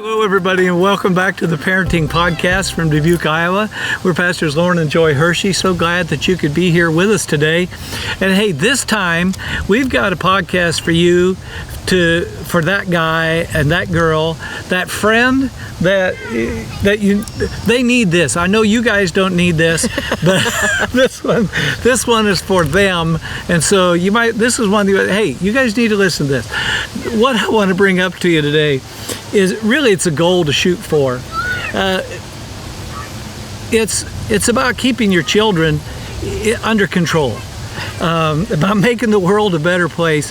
Hello, everybody, and welcome back to the Parenting Podcast from Dubuque, Iowa. We're Pastors Lauren and Joy Hershey. So glad that you could be here with us today. And hey, this time we've got a podcast for you for that guy and that girl, that friend they need this. I know you guys don't need this, but this one is for them. And so this is one, hey, you guys need to listen to this. What I want to bring up to you today is really, it's a goal to shoot for. It's about keeping your children under control, about making the world a better place.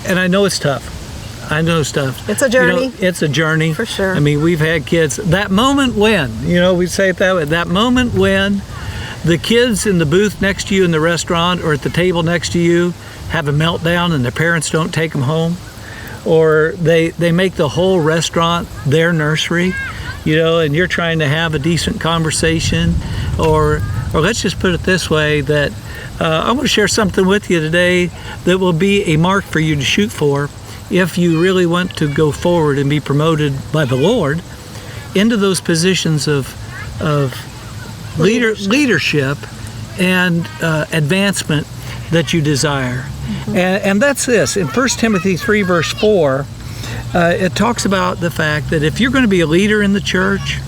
And I know it's tough. It's a journey. It's a journey. For sure. I mean, we've had kids. That moment when, we say it that way, that moment when the kids in the booth next to you in the restaurant or at the table next to you have a meltdown and their parents don't take them home, or they make the whole restaurant their nursery, and you're trying to have a decent conversation, or let's just put it this way, that I want to share something with you today that will be a mark for you to shoot for if you really want to go forward and be promoted by the Lord into those positions of leadership and advancement that you desire. Mm-hmm. And that's this. In 1 Timothy 3, verse 4, it talks about the fact that if you're going to be a leader in the church,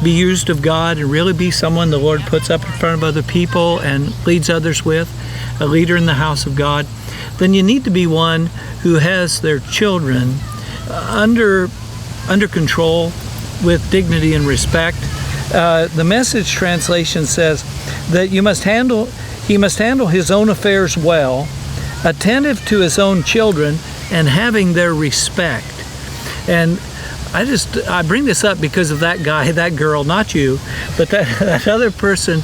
be used of God, and really be someone the Lord puts up in front of other people and leads others with, a leader in the house of God, then you need to be one who has their children under control with dignity and respect. The Message translation says that he must handle his own affairs well, attentive to his own children, and having their respect. And I bring this up because of that guy, that girl, not you, but that other person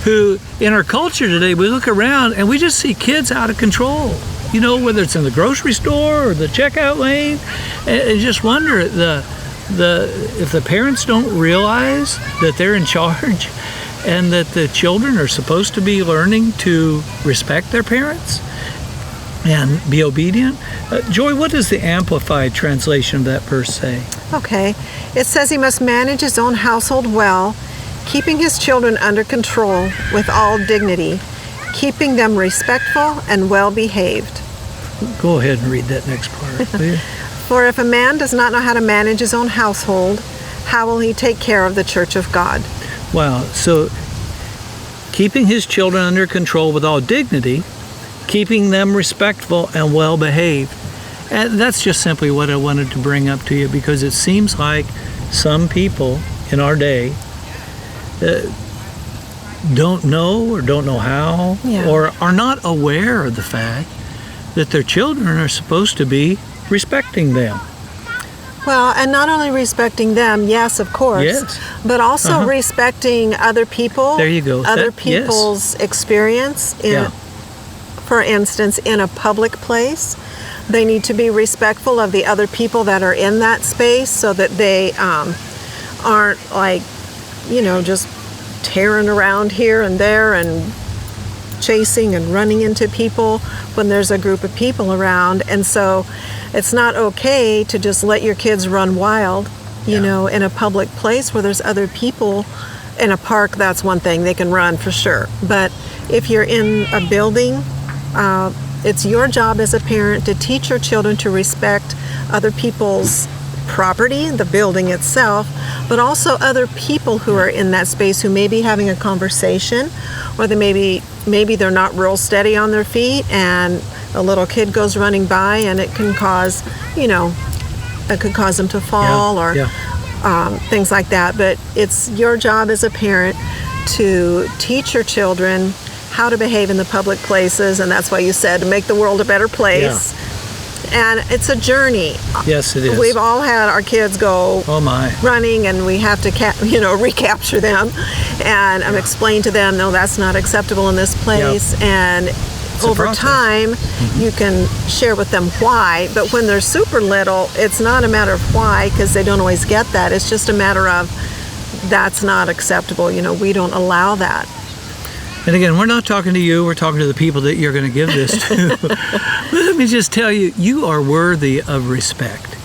who, in our culture today, we look around and we just see kids out of control, whether it's in the grocery store or the checkout lane, and just wonder if the parents don't realize that they're in charge and that the children are supposed to be learning to respect their parents and be obedient. Joy, what does the Amplified translation of that verse say? Okay. It says he must manage his own household well, keeping his children under control with all dignity, keeping them respectful and well behaved. Go ahead and read that next part, will you? For if a man does not know how to manage his own household, how will he take care of the church of God? Wow. So keeping his children under control with all dignity, keeping them respectful and well behaved. And that's just simply what I wanted to bring up to you, because it seems like some people in our day don't know how, or are not aware of the fact that their children are supposed to be respecting them. Well, and not only respecting them, yes, of course, but also respecting other people. There you go. Other people's experience. For instance, in a public place, they need to be respectful of the other people that are in that space, so that they aren't just tearing around here and there and chasing and running into people when there's a group of people around. And so it's not okay to just let your kids run wild, in a public place where there's other people. In a park, that's one thing, they can run for sure. But if you're in a building, it's your job as a parent to teach your children to respect other people's property, the building itself, but also other people who are in that space who may be having a conversation, or they maybe they're not real steady on their feet and a little kid goes running by and it can cause, it could cause them to fall or things like that. But it's your job as a parent to teach your children how to behave in the public places, and that's why you said to make the world a better place. And it's a journey. Yes, it is. We've all had our kids go running, and we have to recapture them and explain to them, no, that's not acceptable in this place. And over time, you can share with them why. But when they're super little, it's not a matter of why, because they don't always get that. It's just a matter of that's not acceptable. We don't allow that. And again, we're not talking to you, we're talking to the people that you're going to give this to. Let me just tell you, you are worthy of respect.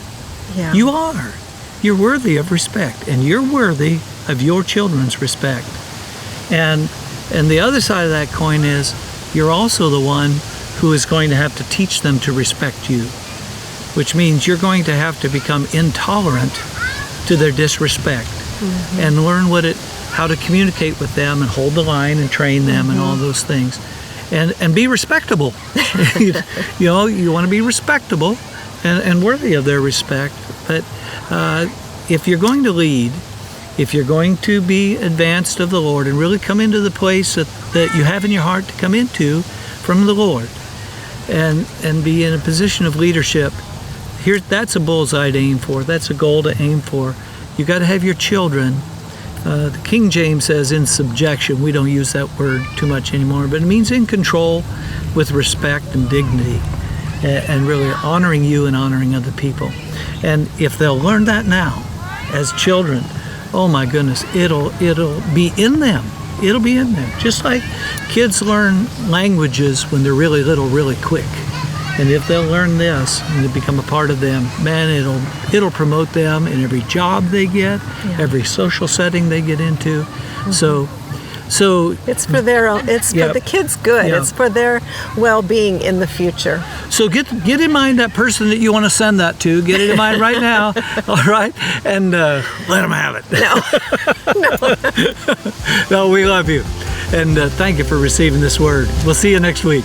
Yeah. You are. You're worthy of respect, and you're worthy of your children's respect. And the other side of that coin is you're also the one who is going to have to teach them to respect you, which means you're going to have to become intolerant to their disrespect and learn how to communicate with them and hold the line and train them and all those things. And be respectable. You want to be respectable and worthy of their respect. But if you're going to lead, if you're going to be advanced of the Lord and really come into the place that you have in your heart to come into from the Lord and be in a position of leadership, that's a bullseye to aim for. That's a goal to aim for. You got to have your children. The King James says in subjection. We don't use that word too much anymore, but it means in control with respect and dignity and really honoring you and honoring other people. And if they'll learn that now as children, oh my goodness, it'll be in them. It'll be in them. Just like kids learn languages when they're really little, really quick. And if they'll learn this and it become a part of them, man, it'll promote them in every job they get, every social setting they get into. So it's for the kids' good. Yeah. It's for their well-being in the future. So get in mind that person that you want to send that to. Get it in mind right now, all right? And let them have it. No. No, we love you. And thank you for receiving this word. We'll see you next week.